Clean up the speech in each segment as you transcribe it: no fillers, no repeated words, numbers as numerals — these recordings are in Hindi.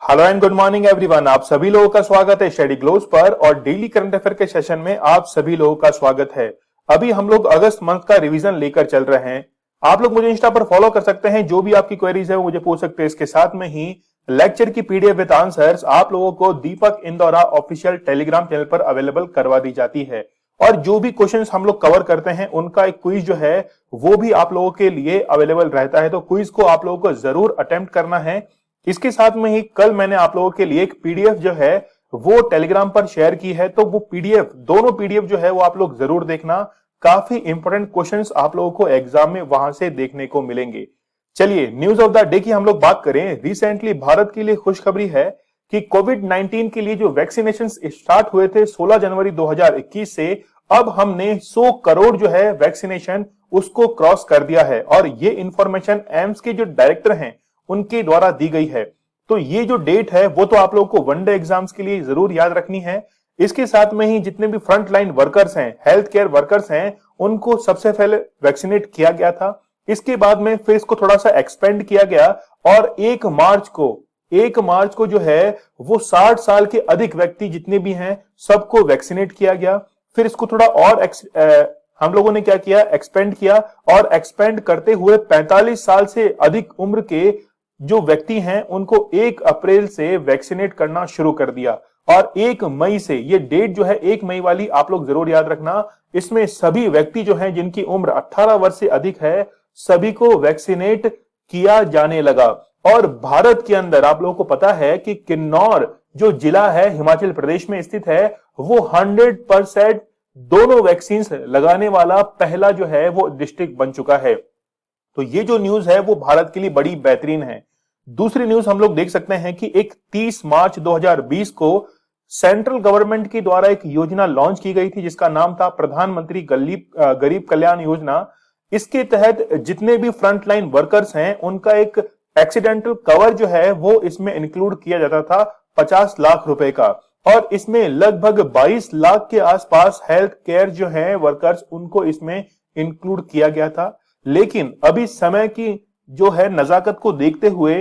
Hello and good morning everyone. आप सभी लोगों का स्वागत है स्टडी ग्लोस पर और डेली करंट अफेयर के सेशन में आप सभी लोगों का स्वागत है। अभी हम लोग अगस्त मंथ का रिवीजन लेकर चल रहे हैं। आप लोग मुझे इंस्टा पर फॉलो कर सकते हैं, जो भी आपकी क्वेरीज है वो मुझे पूछ सकते हैं। इसके साथ में ही लेक्चर की पीडीएफ विद आंसर्स आप लोगों को दीपक इंदौरा ऑफिशियल टेलीग्राम चैनल पर अवेलेबल करवा दी जाती है और जो भी क्वेश्चंस हम लोग कवर करते हैं उनका एक क्विज जो है वो भी आप लोगों के लिए अवेलेबल रहता है। तो क्विज को आप लोगों को जरूर अटेम्प्ट करना है। इसके साथ में ही कल मैंने आप लोगों के लिए एक पीडीएफ जो है वो टेलीग्राम पर शेयर की है, तो वो पीडीएफ दोनों पीडीएफ जो है वो आप लोग जरूर देखना। काफी इंपॉर्टेंट क्वेश्चंस आप लोगों को एग्जाम में वहां से देखने को मिलेंगे। चलिए न्यूज ऑफ द डे की हम लोग बात करें। रिसेंटली भारत के लिए खुशखबरी है कि कोविड-19 के लिए जो वैक्सीनेशन स्टार्ट हुए थे 16 जनवरी 2021 से, अब हमने 100 करोड़ जो है वैक्सीनेशन उसको क्रॉस कर दिया है और ये इंफॉर्मेशन एम्स के जो डायरेक्टर हैं उनके द्वारा दी गई है। तो ये जो डेट है वो तो आप लोगों को वनडे एग्जाम्स के लिए जरूर याद रखनी है। इसके साथ में ही जितने भी फ्रंट लाइन वर्कर्स हैं, हेल्थ केयर वर्कर्स हैं, उनको सबसे पहले वैक्सीनेट किया गया था। इसके बाद में फिर इसको थोड़ा सा एक्सपेंड किया गया और 1 मार्च को जो है वो 60 साल के अधिक व्यक्ति जितने भी हैं सबको वैक्सीनेट किया गया। फिर इसको थोड़ा और हम लोगों ने क्या किया, एक्सपेंड किया और एक्सपेंड करते हुए 45 साल से अधिक उम्र के जो व्यक्ति हैं उनको 1 अप्रैल से वैक्सीनेट करना शुरू कर दिया। और 1 मई से, ये डेट जो है 1 मई वाली आप लोग जरूर याद रखना, इसमें सभी व्यक्ति जो हैं जिनकी उम्र 18 वर्ष से अधिक है सभी को वैक्सीनेट किया जाने लगा। और भारत के अंदर आप लोगों को पता है कि किन्नौर जो जिला है हिमाचल प्रदेश में स्थित है, वो 100% दोनों वैक्सीन लगाने वाला पहला जो है वो डिस्ट्रिक्ट बन चुका है। तो ये जो न्यूज है वो भारत के लिए बड़ी बेहतरीन है। दूसरी न्यूज हम लोग देख सकते हैं कि एक 30 मार्च 2020 को सेंट्रल गवर्नमेंट के द्वारा एक योजना लॉन्च की गई थी जिसका नाम था प्रधानमंत्री गरीब कल्याण योजना। इसके तहत जितने भी फ्रंट लाइन वर्कर्स हैं उनका एक एक्सीडेंटल कवर जो है वो इसमें इंक्लूड किया जाता था 50 लाख रुपए का, और इसमें लगभग 22 लाख के आसपास हेल्थ केयर जो है वर्कर्स उनको इसमें इंक्लूड किया गया था। लेकिन अभी समय की जो है नजाकत को देखते हुए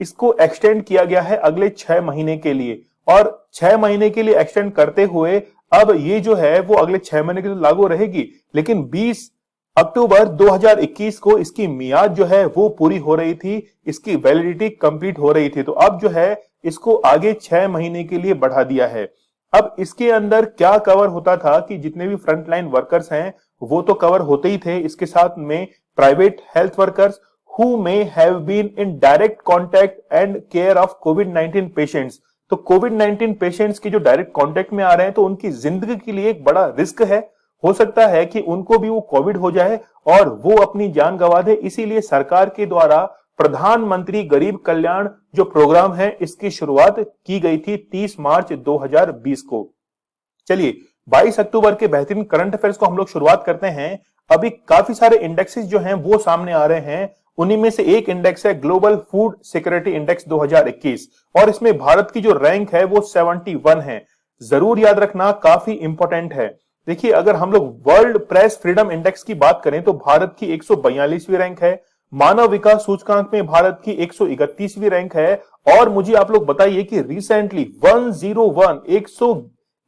इसको एक्सटेंड किया गया है अगले 6 महीने के लिए, और 6 महीने के लिए एक्सटेंड करते हुए अब ये जो है वो अगले 6 महीने के लिए लागू रहेगी। लेकिन 20 अक्टूबर 2021 को इसकी मियाद जो है वो पूरी हो रही थी, इसकी वैलिडिटी कंप्लीट हो रही थी। तो अब जो है इसको आगे 6 महीने के लिए बढ़ा दिया है। अब इसके अंदर क्या कवर होता था कि जितने भी फ्रंटलाइन वर्कर्स हैं वो तो कवर होते ही थे, इसके साथ में private health workers who may have been in direct contact and care of कोविड-19 पेशेंट्स। तो कोविड-19 पेशेंट्स की जो डायरेक्ट कांटेक्ट में आ रहे हैं तो उनकी जिंदगी के लिए एक बड़ा रिस्क है, हो सकता है कि उनको भी वो कोविड हो जाए और वो अपनी जान गंवा दे। इसीलिए सरकार के द्वारा प्रधानमंत्री गरीब कल्याण जो प्रोग्राम है इसकी शुरुआत की गई थी 30 मार्च 2020 को। चलिए 22 अक्टूबर के बेहतरीन करंट अफेयर्स को हम लोग शुरुआत करते हैं। अभी काफी सारे इंडेक्सेस जो हैं वो सामने आ रहे हैं, उन्हीं में से एक इंडेक्स है ग्लोबल फूड सिक्योरिटी इंडेक्स 2021 और इसमें भारत की जो रैंक है वो 71 है। जरूर याद रखना, काफी इंपॉर्टेंट है। देखिए अगर हम लोग वर्ल्ड प्रेस फ्रीडम इंडेक्स की बात करें तो भारत की 142वीं रैंक है। मानव विकास सूचकांक में भारत की 131वीं रैंक है। और मुझे आप लोग बताइए कि रिसेंटली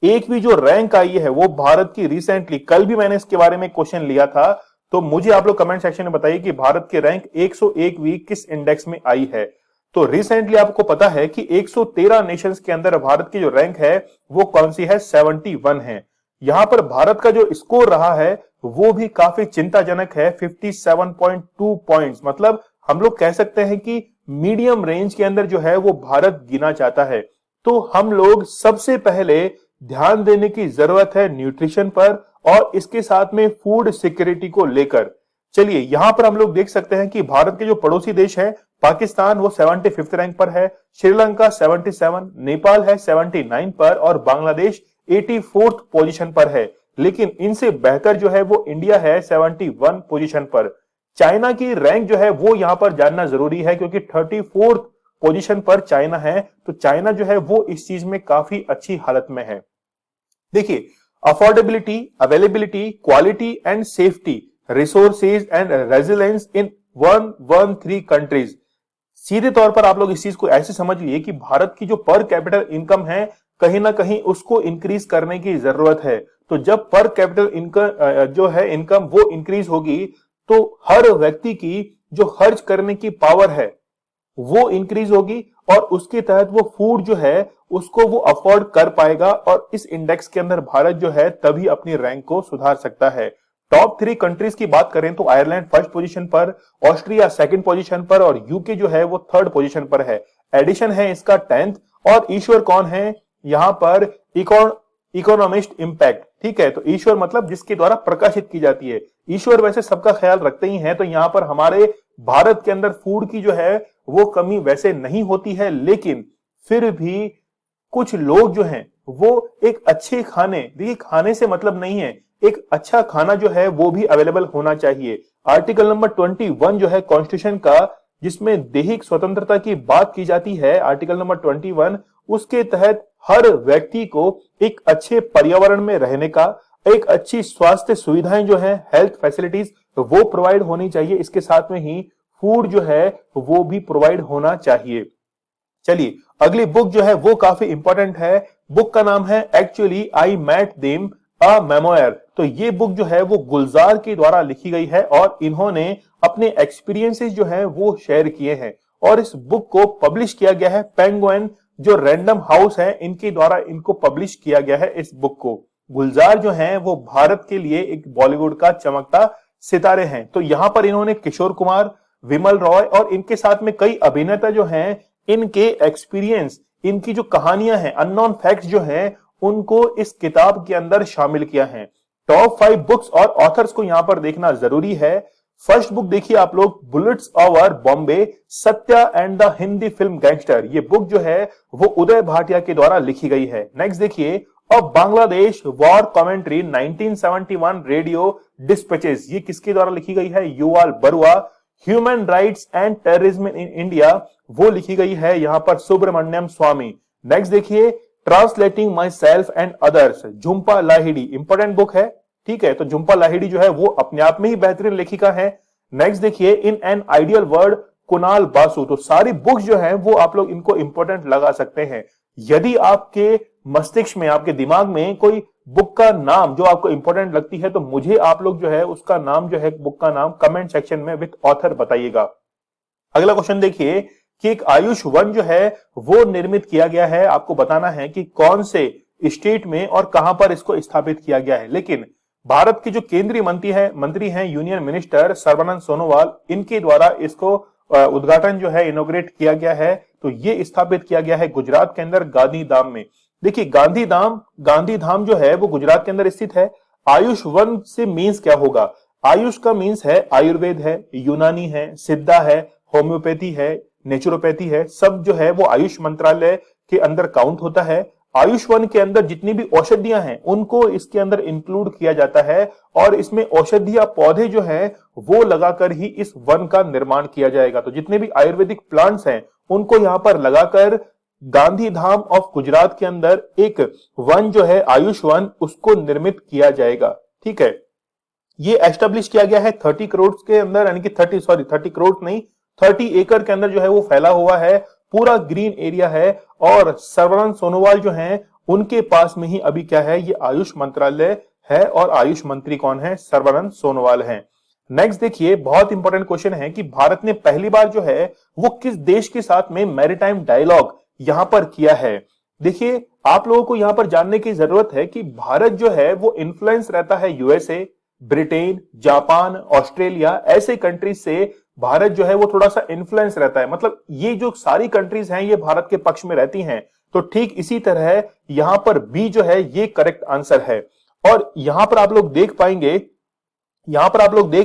101वीं जो रैंक आई है वो भारत की रिसेंटली, कल भी मैंने इसके बारे में क्वेश्चन लिया था, तो मुझे आप लोग कमेंट सेक्शन में बताइए कि भारत की रैंक 101वीं किस इंडेक्स में आई है। तो रिसेंटली आपको पता है कि 113 नेशंस के अंदर भारत की जो रैंक है वो कौन सी है, 71 है। यहां पर भारत का जो स्कोर रहा है वो भी काफी चिंताजनक है, 57.2 पॉइंट्स। मतलब हम लोग कह सकते हैं कि मीडियम रेंज के अंदर जो है वो भारत गिना चाहता है। तो हम लोग सबसे पहले ध्यान देने की जरूरत है न्यूट्रिशन पर और इसके साथ में फूड सिक्योरिटी को लेकर। चलिए यहां पर हम लोग देख सकते हैं कि भारत के जो पड़ोसी देश है पाकिस्तान वो 75th रैंक पर है, श्रीलंका 77, नेपाल है 79 पर और बांग्लादेश 84th पोजीशन पर है। लेकिन इनसे बेहतर जो है वो इंडिया है 71 पोजीशन पर। चाइना की रैंक जो है वो यहां पर जानना जरूरी है क्योंकि 34th पोजीशन पर चाइना है। तो चाइना जो है वो इस चीज में काफी अच्छी हालत में है। देखिए affordability, availability, quality and safety, resources and resilience in 113 countries, सीधे तौर पर आप लोग इस चीज को ऐसे समझ लिए कि भारत की जो पर कैपिटल इनकम है कहीं ना कहीं उसको इंक्रीज करने की जरूरत है। तो जब पर कैपिटल इनकम जो है इनकम वो इंक्रीज होगी तो हर व्यक्ति की जो खर्च करने की पावर है वो इंक्रीज होगी और उसके तहत वो फूड जो है उसको वो अफोर्ड कर पाएगा और इस इंडेक्स के अंदर भारत जो है तभी अपनी रैंक को सुधार सकता है। टॉप 3 कंट्रीज की बात करें तो आयरलैंड फर्स्ट पोजीशन पर, ऑस्ट्रिया सेकंड पोजीशन पर और यूके जो है वो थर्ड पोजीशन पर है। एडिशन है इसका 10th। और ईश्वर कौन है यहां पर? Economist impact. ठीक है, तो ईश्वर मतलब जिसके द्वारा प्रकाशित की जाती है। ईश्वर वैसे सबका ख्याल रखते ही हैं, तो यहां पर हमारे भारत के अंदर फूड की जो है वो कमी वैसे नहीं होती है, लेकिन फिर भी कुछ लोग जो हैं वो एक अच्छे खाने, देखिए खाने से मतलब नहीं है, एक अच्छा खाना जो है वो भी अवेलेबल होना चाहिए। आर्टिकल नंबर 21 जो है कॉन्स्टिट्यूशन का, जिसमें दैहिक स्वतंत्रता की बात की जाती है, आर्टिकल नंबर 21, उसके तहत हर व्यक्ति को एक अच्छे पर्यावरण में रहने का, एक अच्छी स्वास्थ्य सुविधाएं जो है हेल्थ फैसिलिटीज वो प्रोवाइड होनी चाहिए। इसके साथ में ही फूड जो है वो भी प्रोवाइड होना चाहिए। चलिए अगली बुक जो है वो काफी इंपॉर्टेंट है। बुक का नाम है actually I met them a memoir. तो ये बुक जो है वो गुलजार के द्वारा लिखी गई है और इन्होंने अपने एक्सपीरियंसेस जो है वो शेयर किए हैं और इस बुक को पब्लिश किया गया है पेंगुइन जो रैंडम हाउस है इनके द्वारा इनको पब्लिश किया गया है इस बुक को। गुलजार जो है वो भारत के लिए एक बॉलीवुड का चमकता सितारे हैं। तो यहां पर इन्होंने किशोर कुमार, विमल रॉय और इनके साथ में कई अभिनेता जो हैं, इनके एक्सपीरियंस, इनकी जो कहानियां हैं, अननोन फैक्ट्स जो हैं, उनको इस किताब के अंदर शामिल किया है। टॉप 5 बुक्स और ऑथर्स को यहां पर देखना जरूरी है। फर्स्ट बुक देखिए आप लोग, bullets over Bombay, Satya and the Hindi film gangster. ये बुक जो है वो उदय भाटिया के द्वारा लिखी गई है। नेक्स्ट देखिए, अब Bangladesh war commentary 1971 radio dispatches, ये किसके द्वारा लिखी गई है? Yuval Barua. Human rights and terrorism in India, वो लिखी गई है यहां पर सुब्रमण्यम स्वामी। नेक्स्ट देखिए, translating my self and others, Jhumpa Lahiri, important book है। ठीक है, तो झुम्पा लाहिड़ी जो है वो अपने आप में ही बेहतरीन लेखिका है। नेक्स्ट देखिए, in an ideal world, Kunal Basu. तो सारी बुक्स जो है वो आप लोग इनको इंपॉर्टेंट लगा सकते हैं। यदि आपके मस्तिष्क में, आपके दिमाग में कोई बुक का नाम जो आपको इंपॉर्टेंट लगती है तो मुझे आप लोग जो है उसका नाम जो है, बुक का नाम कमेंट सेक्शन में विद ऑथर बताइएगा। अगला क्वेश्चन देखिए कि एक आयुष वन जो है वो निर्मित किया गया है। आपको बताना है कि कौन से स्टेट में और कहां पर इसको स्थापित किया गया है। लेकिन भारत के जो केंद्रीय मंत्री हैं यूनियन मिनिस्टर सर्बानंद सोनोवाल, इनके द्वारा इसको उद्घाटन जो है इनॉग्रेट किया गया है। तो ये स्थापित किया गया है गुजरात के अंदर गांधीधाम में। देखिए गांधीधाम जो है वो गुजरात के अंदर स्थित है। आयुष वन से मीन्स क्या होगा? आयुष का मीन्स है आयुर्वेद है, यूनानी है, सिद्धा है, होम्योपैथी है, नेचुरोपैथी है, सब जो है वो आयुष मंत्रालय के अंदर काउंट होता है। आयुष वन के अंदर जितनी भी औषधियां हैं उनको इसके अंदर इंक्लूड किया जाता है और इसमें औषधिया पौधे जो हैं वो लगाकर ही इस वन का निर्माण किया जाएगा। तो जितने भी आयुर्वेदिक प्लांट्स हैं उनको यहां पर लगाकर गांधीधाम ऑफ गुजरात के अंदर एक वन जो है आयुष वन, उसको निर्मित किया जाएगा। ठीक है, ये एस्टेब्लिश किया गया है 30 करोड़ के अंदर, यानी कि 30 करोड़ नहीं, 30 एकड़ के अंदर जो है वो फैला हुआ है, पूरा ग्रीन एरिया है। और सर्बानंद सोनोवाल जो हैं उनके पास में ही अभी क्या है, ये आयुष मंत्रालय है और आयुष मंत्री कौन है? सर्बानंद सोनोवाल हैं। नेक्स्ट देखिए, बहुत इंपॉर्टेंट क्वेश्चन है कि भारत ने पहली बार जो है वो किस देश के साथ में मैरीटाइम डायलॉग यहां पर किया है। देखिए आप लोगों को यहां पर जानने की जरूरत है कि भारत जो है वो इन्फ्लुएंस रहता है यूएसए, ब्रिटेन, जापान, ऑस्ट्रेलिया, ऐसे कंट्रीज से भारत जो है वो थोड़ा सा इन्फ्लुएंस रहता है। मतलब ये जो सारी कंट्रीज हैं ये भारत के पक्ष में रहती हैं। तो ठीक इसी तरह यहां पर बी जो है ये करेक्ट आंसर है। और यहां पर आप लोग देख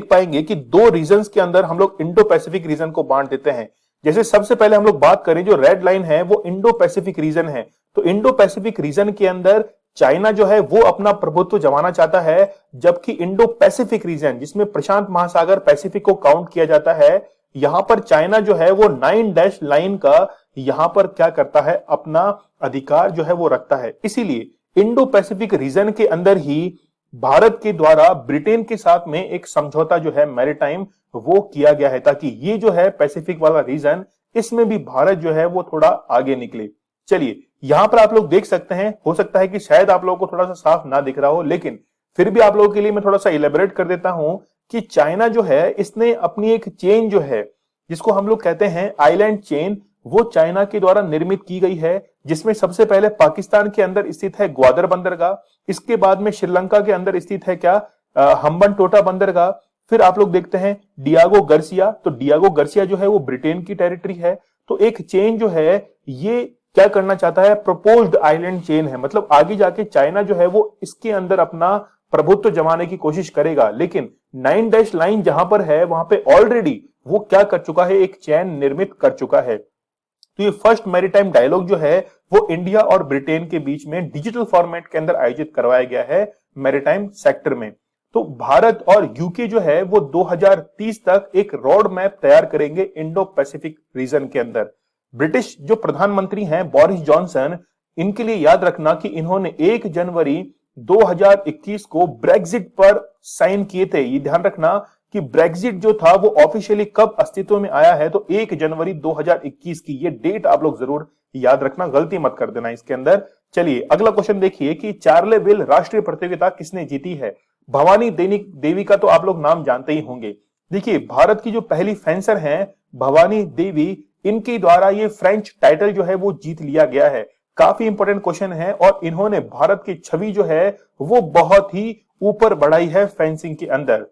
पाएंगे कि 2 रीजन्स के अंदर हम लोग इंडो पैसिफिक रीजन को बांट देते हैं। जैसे सबसे पहले हम लोग बात करें, जो रेड लाइन है वो इंडो पैसिफिक रीजन है। तो इंडो पैसिफिक रीजन के अंदर चाइना जो है वो अपना प्रभुत्व जमाना चाहता है, जबकि इंडो पैसिफिक रीजन जिसमें प्रशांत महासागर पैसिफिक को काउंट किया जाता है, यहां पर चाइना जो है वो 9 डैश लाइन का यहां पर क्या करता है, अपना अधिकार जो है वो रखता है। इसीलिए इंडो पैसिफिक रीजन के अंदर ही भारत के द्वारा ब्रिटेन के साथ में एक समझौता जो है मैरीटाइम वो किया गया है, ताकि ये जो है पैसिफिक वाला रीजन इसमें भी भारत जो है वो थोड़ा आगे निकले। चलिए यहां पर आप लोग देख सकते हैं, हो सकता है कि शायद आप लोगों को थोड़ा सा साफ ना दिख रहा हो, लेकिन फिर भी आप लोगों के लिए मैं थोड़ा सा इलेबोरेट कर देता हूं कि चाइना जो है इसने अपनी एक चेन जो है जिसको हम लोग कहते हैं आइलैंड चेन, वो चाइना के द्वारा निर्मित की गई है, जिसमें सबसे पहले पाकिस्तान के अंदर स्थित है ग्वादर बंदरगाह, इसके बाद में श्रीलंका के अंदर स्थित है क्या हम्बनटोटा बंदरगाह, फिर आप लोग देखते हैं डियागो गार्सिया, तो डियागो गार्सिया जो है वो ब्रिटेन की टेरिटरी है। तो एक चेन जो है ये क्या करना चाहता है, प्रपोज्ड आइलैंड चेन है, मतलब आगे जाके चाइना जो है वो इसके अंदर अपना प्रभुत्व जमाने की कोशिश करेगा, लेकिन 9 डैश लाइन जहां पर है वहां पे ऑलरेडी वो क्या कर चुका है, एक चैन निर्मित कर चुका है। तो ये फर्स्ट मैरीटाइम डायलॉग जो है वो इंडिया और ब्रिटेन के बीच में डिजिटल फॉर्मेट के अंदर आयोजित करवाया गया है मैरीटाइम सेक्टर में। तो भारत और यूके जो है वो 2030 तक एक रोड मैप तैयार करेंगे इंडो पैसिफिक रीजन के अंदर। ब्रिटिश जो प्रधानमंत्री हैं बोरिस जॉनसन, इनके लिए याद रखना कि इन्होंने 1 जनवरी 2021 को ब्रेक्जिट पर साइन किए थे। ये ध्यान रखना कि ब्रेक्जिट जो था वो ऑफिशियली कब अस्तित्व में आया है, तो 1 जनवरी 2021 की ये डेट आप लोग जरूर याद रखना, गलती मत कर देना इसके अंदर। चलिए अगला क्वेश्चन देखिए कि चार्लेविल राष्ट्रीय प्रतियोगिता किसने जीती है। भवानी देवी का तो आप लोग नाम जानते ही होंगे। देखिए भारत की जो पहली फेंसर हैं भवानी देवी, इनके द्वारा ये फ्रेंच टाइटल जो है वो जीत लिया गया है। काफी इंपॉर्टेंट क्वेश्चन है और इन्होंने भारत की छवि जो है वो बहुत ही ऊपर बढ़ाई है फेंसिंग के अंदर।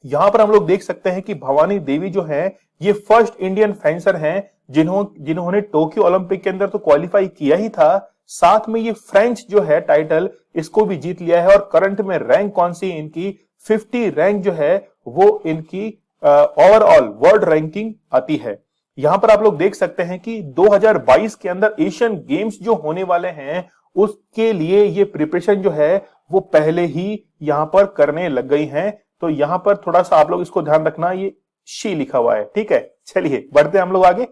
यहां पर हम लोग देख सकते हैं कि भवानी देवी जो है ये फर्स्ट इंडियन फेंसर हैं जिन्होंने टोक्यो ओलंपिक के अंदर तो क्वालिफाई किया ही था, साथ में ये फ्रेंच जो है टाइटल इसको भी जीत लिया है। और करंट में रैंक कौन सी इनकी 50 रैंक जो है वो इनकी ओवरऑल वर्ल्ड रैंकिंग आती है। यहां पर आप लोग देख सकते हैं कि 2022 के अंदर एशियन गेम्स जो होने वाले हैं उसके लिए ये प्रिपरेशन जो है वो पहले ही यहां पर करने लग गई हैं। तो यहां पर थोड़ा सा आप लोग इसको ध्यान रखना, ये शी लिखा हुआ है, ठीक है। चलिए बढ़ते हैं हम लोग आगे।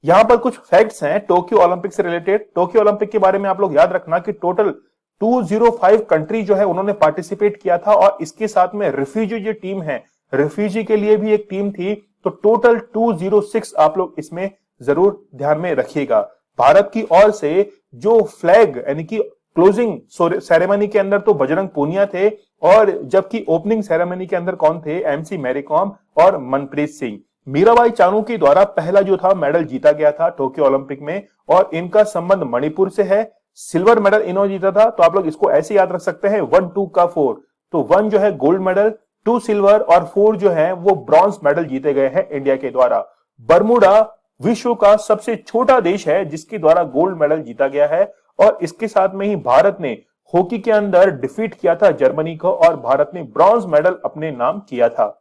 यहां पर कुछ फैक्ट्स हैं टोक्यो ओलंपिक से रिलेटेड। टोक्यो ओलंपिक के बारे में आप लोग याद रखना कि टोटल 205 कंट्री जो है उन्होंने पार्टिसिपेट किया था, और इसके साथ में रिफ्यूजी जो टीम है, रिफ्यूजी के लिए भी एक टीम थी। तो टोटल 206 आप लोग इसमें जरूर ध्यान में रखिएगा। भारत की ओर से जो फ्लैग यानी कि क्लोजिंग सेरेमनी के अंदर तो बजरंग पूनिया थे, और जबकि ओपनिंग सेरेमनी के अंदर कौन थे, एमसी मैरीकॉम और मनप्रीत सिंह। मीराबाई चानू के द्वारा पहला जो था मेडल जीता गया था टोक्यो ओलंपिक में, और इनका संबंध मणिपुर से है। सिल्वर मेडल इन्होंने जीता था, तो आप लोग इसको ऐसे याद रख सकते हैं 1 2 का 4। तो 1 जो है गोल्ड मेडल, 2 सिल्वर और 4 जो है वो ब्रॉन्ज मेडल जीते गए हैं इंडिया के द्वारा। बर्मुडा विश्व का सबसे छोटा देश है जिसके द्वारा गोल्ड मेडल जीता गया है, और इसके साथ में ही भारत ने हॉकी के अंदर डिफीट किया था जर्मनी को, और भारत ने ब्रॉन्ज मेडल अपने नाम किया था।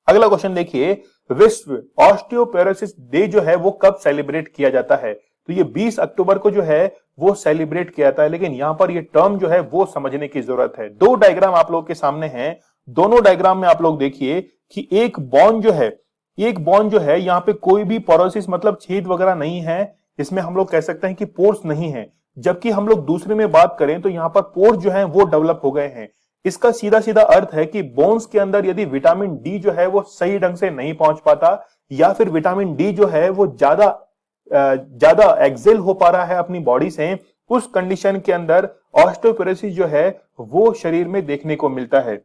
अगला क्वेश्चन देखिए, विश्व ऑस्टियोपोरोसिस डे जो है वो कब सेलिब्रेट किया जाता है। तो ये 20 अक्टूबर को जो है वो सेलिब्रेट किया जाता है, लेकिन यहां पर ये टर्म जो है वो समझने की जरूरत है। 2 डायग्राम आप लोग के सामने हैं, दोनों डायग्राम में आप लोग देखिए कि एक बॉन जो है यहाँ पे कोई भी पोरोसिस मतलब छेद वगैरह नहीं है, इसमें हम लोग कह सकते हैं कि पोर्स नहीं है। जबकि हम लोग दूसरे में बात करें तो यहाँ पर पोर्स जो है वो डेवलप हो गए हैं। इसका सीधा सीधा अर्थ है कि बोन्स के अंदर यदि विटामिन डी जो है वो सही ढंग से नहीं पहुंच पाता, या फिर विटामिन डी जो है वो ज्यादा एक्सेल हो पा रहा है अपनी बॉडी से, उस कंडीशन के अंदर ऑस्टियोपोरोसिस जो है वो शरीर में देखने को मिलता है।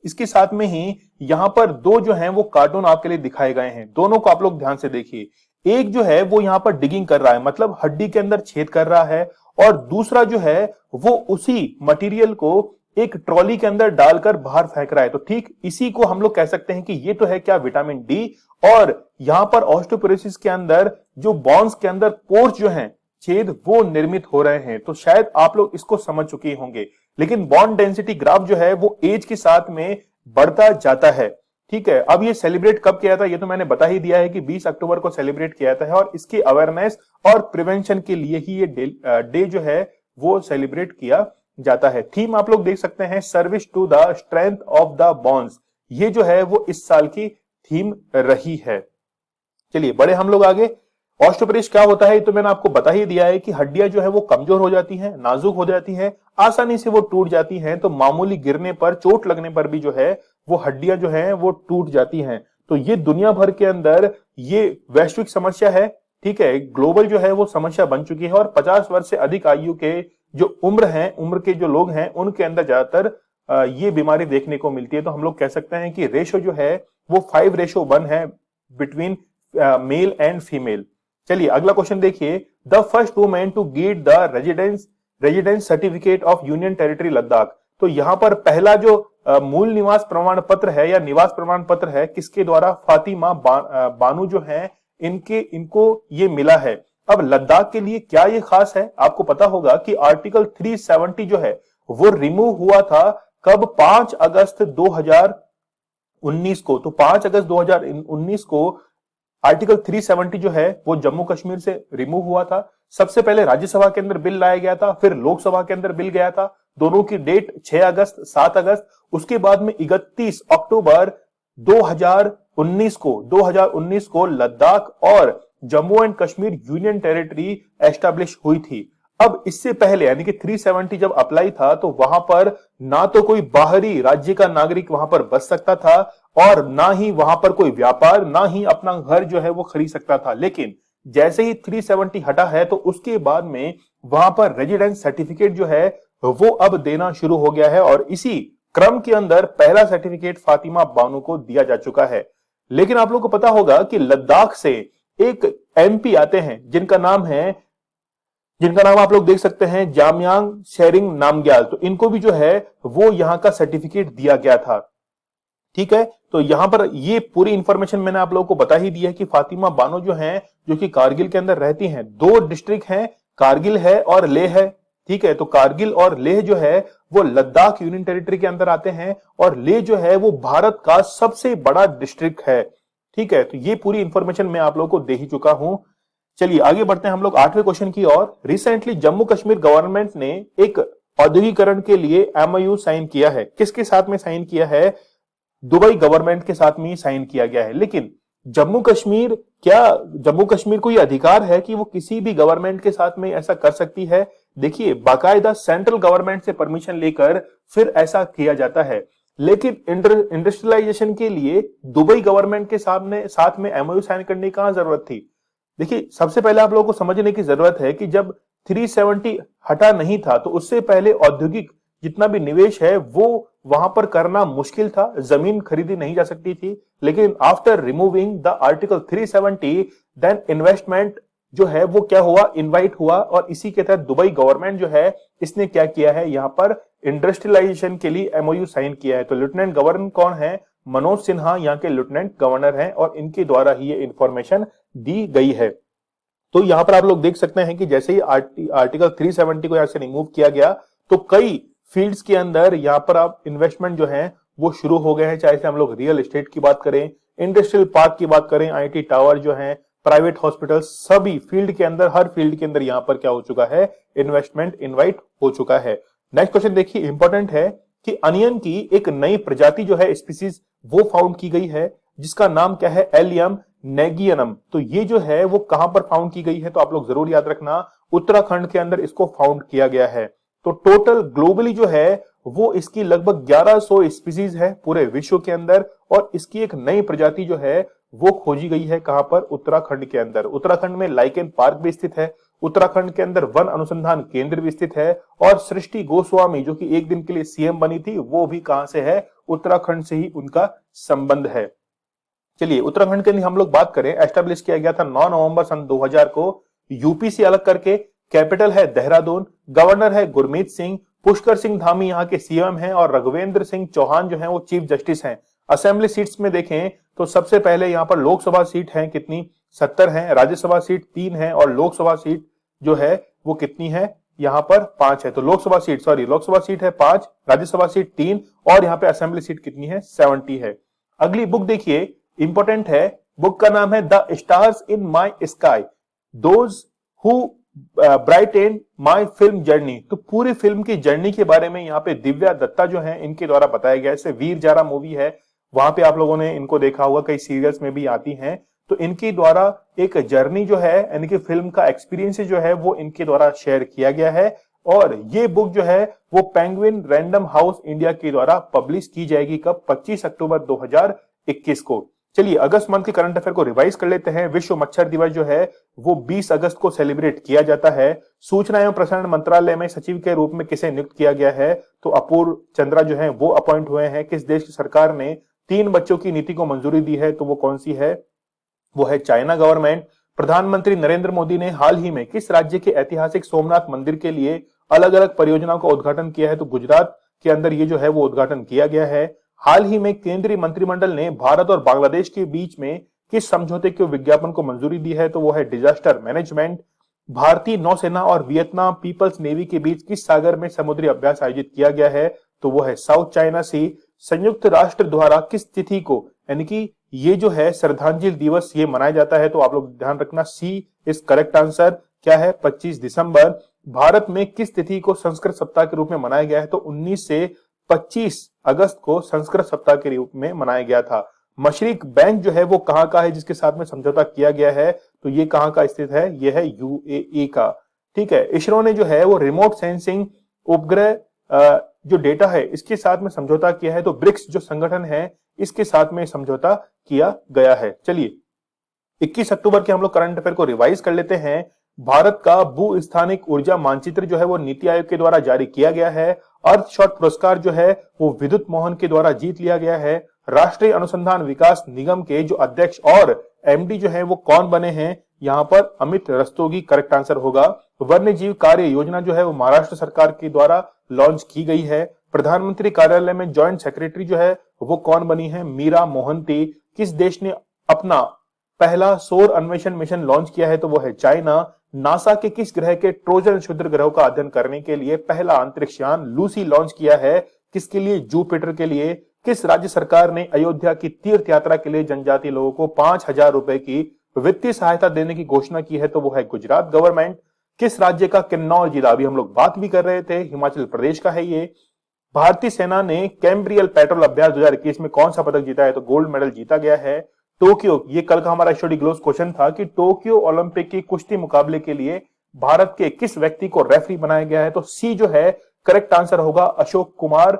इसके साथ में ही यहां पर 2 जो हैं वो कार्टून आपके लिए दिखाए गए हैं, दोनों को आप लोग ध्यान से देखिए। एक जो है वो यहां पर डिगिंग कर रहा है, मतलब हड्डी के अंदर छेद कर रहा है, और दूसरा जो है वो उसी मटेरियल को एक ट्रॉली के अंदर डालकर बाहर फेंक रहा है। तो ठीक इसी को हम लोग कह सकते हैं कि ये तो है क्या, विटामिन डी। और यहां पर ऑस्टियोपोरोसिस के अंदर जो बॉन्स के अंदर पोर्स जो हैं छेद वो निर्मित हो रहे हैं। तो शायद आप लोग इसको समझ चुके होंगे, लेकिन बॉन्ड डेंसिटी ग्राफ जो है वो एज के साथ में बढ़ता जाता है, ठीक है। अब ये सेलिब्रेट कब किया था, ये तो मैंने बता ही दिया है कि 20 अक्टूबर को सेलिब्रेट किया जाता है, और इसकी अवेयरनेस और प्रिवेंशन के लिए ही ये डे जो है वो सेलिब्रेट किया जाता है। थीम आप लोग देख सकते हैं, service to the strength of the bonds, ये जो है वो इस साल की थीम रही है। चलिए बढ़े हम लोग आगे। ऑस्टियोपोरोसिस क्या होता है, तो मैंने आपको बता ही दिया है कि हड्डियां जो है वो कमजोर हो जाती हैं, नाजुक हो जाती हैं, आसानी से वो टूट जाती हैं। तो मामूली गिरने पर, चोट लगने पर भी जो है वो हड्डियां जो हैं वो टूट जाती हैं। तो ये दुनिया भर के अंदर ये वैश्विक समस्या है, ठीक है, ग्लोबल जो है वो समस्या बन चुकी है और 50 वर्ष से अधिक आयु के जो उम्र के जो लोग हैं उनके अंदर ज्यादातर ये बीमारी देखने को मिलती है। तो हम लोग कह सकते हैं कि रेशो जो है वो 5:1 है बिटवीन मेल एंड फीमेल। चलिए अगला क्वेश्चन देखिए, the first women to get the residence certificate of union territory Ladakh. तो यहां पर पहला जो मूल निवास प्रमाण पत्र है या निवास प्रमाण पत्र है किसके द्वारा, फातिमा बानू जो है इनको ये मिला है। अब लद्दाख के लिए क्या ये खास है, आपको पता होगा कि आर्टिकल 370 जो है वो रिमूव हुआ था कब, 5 अगस्त 2019 को। तो 5 अगस्त 2019 को आर्टिकल 370 जो है वो जम्मू कश्मीर से रिमूव हुआ था। सबसे पहले राज्यसभा के अंदर बिल लाया गया था, फिर लोकसभा के अंदर बिल गया था। दोनों की डेट 6 अगस्त 7 अगस्त, उसके बाद में 31 अक्टूबर 2019 को लद्दाख और Jammu and Kashmir union territory establish हुई थी। अब इससे पहले यानी कि 370 जब अप्लाई था तो वहां पर ना तो कोई बाहरी राज्य का नागरिक वहां पर बस सकता था और ना ही वहां पर कोई व्यापार, ना ही अपना घर जो है वो खरीद सकता था। लेकिन जैसे ही 370 हटा है तो उसके बाद में वहां पर रेजिडेंस सर्टिफिकेट जो है वो अब देना शुरू हो गया है और इसी क्रम के अंदर पहला सर्टिफिकेट फातिमा बानू को दिया जा चुका है। लेकिन आप लोगों को पता होगा कि लद्दाख से एक एमपी आते हैं जिनका नाम आप लोग देख सकते हैं, जामयांग शेरिंग नामग्याल। तो इनको भी जो है वो यहां का सर्टिफिकेट दिया गया था, ठीक है। तो यहां पर ये पूरी इंफॉर्मेशन मैंने आप लोगों को बता ही दी है कि फातिमा बानो जो हैं जो कि कारगिल के अंदर रहती हैं। 2 डिस्ट्रिक्ट हैं, कारगिल है और लेह है, ठीक है। तो कारगिल और लेह जो है वो लद्दाख यूनियन टेरिटरी के अंदर आते हैं और लेह जो है वो भारत का सबसे बड़ा डिस्ट्रिक्ट है, ठीक है। तो ये पूरी इंफॉर्मेशन मैं आप लोगों को दे ही चुका हूं। चलिए आगे बढ़ते हैं हम लोग 8वें क्वेश्चन की ओर। रिसेंटली जम्मू कश्मीर गवर्नमेंट ने एक औद्योगिकरण के लिए एमओयू साइन किया है। किसके साथ में साइन किया है, दुबई गवर्नमेंट के साथ में साइन किया गया है। लेकिन जम्मू कश्मीर को यह अधिकार है कि वो किसी भी गवर्नमेंट के साथ में ऐसा कर सकती है। देखिए बाकायदा सेंट्रल गवर्नमेंट से परमिशन लेकर फिर ऐसा किया जाता है। लेकिन इंडस्ट्रियलाइजेशन के लिए दुबई गवर्नमेंट के साथ में एमओयू साइन करने की कहां जरूरत थी। देखिए सबसे पहले आप लोगों को समझने की जरूरत है कि जब 370 हटा नहीं था तो उससे पहले औद्योगिक जितना भी निवेश है वो वहां पर करना मुश्किल था, जमीन खरीदी नहीं जा सकती थी। लेकिन after removing the article 370 then investment जो है वो क्या हुआ, इनवाइट हुआ और इसी के तहत दुबई गवर्नमेंट जो है इसने क्या किया है, यहां पर इंडस्ट्रियलाइजेशन के लिए एमओयू साइन किया है। तो लेफ्टिनेंट गवर्नर कौन है, मनोज सिन्हा यहाँ के लेफ्टिनेंट गवर्नर हैं और इनके द्वारा ही ये इंफॉर्मेशन दी गई है। तो यहां पर आप लोग देख सकते हैं कि जैसे ही आर्टिकल 370 को यहां से रिमूव किया गया तो कई फील्ड्स के अंदर यहां पर आप इन्वेस्टमेंट जो है वो शुरू हो गए हैं। चाहे से हम लोग रियल एस्टेट की बात करें, इंडस्ट्रियल पार्क की बात करें, आईटी टावर जो है, प्राइवेट हॉस्पिटल, सभी फील्ड के अंदर, हर फील्ड के अंदर यहां पर क्या हो चुका है, इन्वेस्टमेंट इनवाइट हो चुका है। नेक्स्ट क्वेश्चन देखिए, इंपॉर्टेंट है कि अनियन की एक नई प्रजाति जो है, स्पीसीज वो फाउंड की गई है जिसका नाम क्या है, एलियम नेगियनम। तो ये जो है वो कहां पर फाउंड की गई है, तो आप लोग जरूर याद रखना उत्तराखंड के अंदर इसको फाउंड किया गया है। तो टोटल ग्लोबली जो है वो इसकी लगभग 1100 स्पीसीज है पूरे विश्व के अंदर और इसकी एक नई प्रजाति जो है वो खोजी गई है कहां पर, उत्तराखंड के अंदर। उत्तराखंड में लाइकेन पार्क भी स्थित है, उत्तराखंड के अंदर वन अनुसंधान केंद्र भी स्थित है और सृष्टि गोस्वामी जो कि एक दिन के लिए सीएम बनी थी वो भी कहां से है, उत्तराखंड से ही उनका संबंध है। चलिए उत्तराखंड के लिए हम लोग बात करें, एस्टेब्लिश किया गया था 9 नवंबर सन 2000 को, यूपी से अलग करके, कैपिटल है देहरादून, गवर्नर है गुरमीत सिंह, पुष्कर सिंह धामी यहाँ के सीएम हैं और रघुवेंद्र सिंह चौहान जो हैं वो चीफ जस्टिस हैं। असेंबली सीट्स में देखें तो सबसे पहले यहाँ पर लोकसभा सीट है कितनी, 70 है, राज्यसभा सीट 3 है और लोकसभा सीट जो है वो कितनी है, यहाँ पर 5 है। तो लोकसभा सीट है 5, राज्यसभा सीट 3 और यहाँ पे असेंबली सीट कितनी है, 70 है। अगली बुक देखिए, इंपॉर्टेंट है, बुक का नाम है the stars in my sky, those who brighten my film journey. तो पूरी फिल्म की जर्नी के बारे में यहाँ पे दिव्या दत्ता जो है इनके द्वारा बताया गया है। जैसे वीर जारा मूवी है, वहां पे आप लोगों ने इनको देखा होगा, कई सीरियल्स में भी आती हैं। तो इनके द्वारा एक जर्नी जो है, इनकी फिल्म का एक्सपीरियंस जो है वो इनके द्वारा शेयर किया गया है और ये बुक जो है वो पेंगुइन रैंडम हाउस इंडिया के द्वारा पब्लिश की जाएगी कब, 25 अक्टूबर 2021 को। चलिए अगस्त मंथ के करंट अफेयर को रिवाइज कर लेते हैं। विश्व मच्छर दिवस जो है वो 20 अगस्त को सेलिब्रेट किया जाता है। सूचना एवं प्रसारण मंत्रालय में सचिव के रूप में किसे नियुक्त किया गया है? तो अपूर्व चंद्रा जो है वो अपॉइंट हुए हैं। किस देश की सरकार ने 3 बच्चों की नीति को मंजूरी दी है? तो वो कौन सी है? वो है चाइना गवर्नमेंट। प्रधानमंत्री नरेंद्र मोदी ने हाल ही में किस राज्य के ऐतिहासिक सोमनाथ मंदिर के लिए अलग अलग परियोजनाओं का उद्घाटन किया है? तो गुजरात के अंदर ये जो है वो उद्घाटन किया गया है। हाल ही में केंद्रीय मंत्रिमंडल ने भारत और बांग्लादेश के बीच में किस समझौते के विज्ञापन को मंजूरी दी है? तो वो है डिजास्टर मैनेजमेंट। भारतीय नौसेना और वियतनाम पीपल्स नेवी के बीच किस सागर में समुद्री अभ्यास आयोजित किया गया है? तो वो है साउथ चाइना सी। संयुक्त राष्ट्र द्वारा किस तिथि को, यानी कि ये जो है श्रद्धांजलि दिवस ये मनाया जाता है? तो आप लोग ध्यान रखना, सी इज करेक्ट आंसर। क्या है? 25 दिसंबर। भारत में किस तिथि को संस्कृत सप्ताह के रूप में मनाया गया है? तो 19 से 25 अगस्त को संस्कृत सप्ताह के रूप में मनाया गया था। मशरिक बैंक जो है वो कहां का है जिसके साथ में समझौता किया गया है? तो ये कहां का स्थित है? ये है यूएई का। ठीक है। इसरो ने जो है वो रिमोट सेंसिंग उपग्रह जो डेटा है इसके साथ में समझौता किया है। तो ब्रिक्स जो संगठन है इसके साथ में समझौता किया गया है। चलिए 21 अक्टूबर के हम लोग करंट अफेयर को रिवाइज कर लेते हैं। भारत का भू-स्थानिक ऊर्जा मानचित्र जो है वो नीति आयोग के द्वारा जारी किया गया है। अर्थशॉट पुरस्कार जो है वो विद्युत मोहन के द्वारा जीत लिया गया है। राष्ट्रीय अनुसंधान विकास निगम के जो अध्यक्ष और एमडी जो है वो कौन बने हैं? यहाँ पर अमित रस्तोगी करेक्ट आंसर होगा। वन्य जीव कार्य योजना जो है वो महाराष्ट्र सरकार के द्वारा लॉन्च की गई है। प्रधानमंत्री कार्यालय में ज्वाइंट सेक्रेटरी जो है वो कौन बनी है? मीरा मोहंती। किस देश ने अपना पहला सौर अन्वेषण मिशन लॉन्च किया है? तो वो है चाइना। नासा के किस ग्रह के ट्रोजन क्षुद्र ग्रह का अध्ययन करने के लिए पहला अंतरिक्ष यान लूसी लॉन्च किया है? किसके लिए? जुपिटर के लिए। किस राज्य सरकार ने अयोध्या की तीर्थ यात्रा के लिए जनजातीय लोगों को 5,000 रुपए की वित्तीय सहायता देने की घोषणा की है? तो वो है गुजरात गवर्नमेंट। किस राज्य का किन्नौर जिला, अभी हम लोग बात भी कर रहे थे, हिमाचल प्रदेश का है ये। भारतीय सेना ने कैम्ब्रियल पेट्रोल अभ्यास 2021 में कौन सा पदक जीता है? तो गोल्ड मेडल जीता गया है। टोक्यो, ये कल का हमारा स्टडी ग्लोस क्वेश्चन था कि टोक्यो ओलंपिक की कुश्ती मुकाबले के लिए भारत के किस व्यक्ति को रेफरी बनाया गया है? तो सी जो है करेक्ट आंसर होगा अशोक कुमार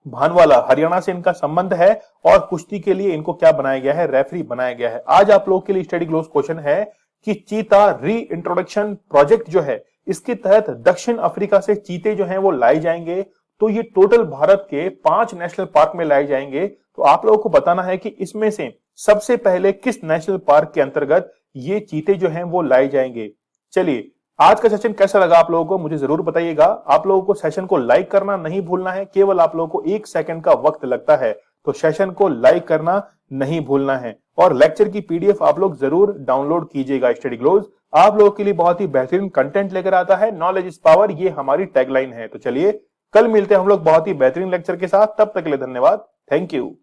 भानवाला। हरियाणा से इनका संबंध है और कुश्ती के लिए इनको क्या बनाया गया है? रेफरी बनाया गया है। आज आप लोगों के लिए स्टडी ग्लोस क्वेश्चन है कि चीता री इंट्रोडक्शन प्रोजेक्ट जो है इसके तहत दक्षिण अफ्रीका से चीते जो हैं वो लाए जाएंगे। तो ये टोटल भारत के 5 नेशनल पार्क में लाए जाएंगे। तो आप लोगों को बताना है कि इसमें से सबसे पहले किस नेशनल पार्क के अंतर्गत ये चीते जो हैं वो लाए जाएंगे। चलिए आज का सेशन कैसा लगा आप लोगों को मुझे जरूर बताइएगा। आप लोगों को सेशन को लाइक करना नहीं भूलना है, केवल आप लोगों को 1 सेकंड का वक्त लगता है, तो सेशन को लाइक करना नहीं भूलना है। और लेक्चर की पीडीएफ आप लोग जरूर डाउनलोड कीजिएगा। स्टडी ग्लोस आप लोगों के लिए बहुत ही बेहतरीन कंटेंट लेकर आता है। नॉलेज इज पावर, ये हमारी टैगलाइन है। तो चलिए कल मिलते हैं हम लोग बहुत ही बेहतरीन लेक्चर के साथ। तब तक के लिए धन्यवाद। Thank you.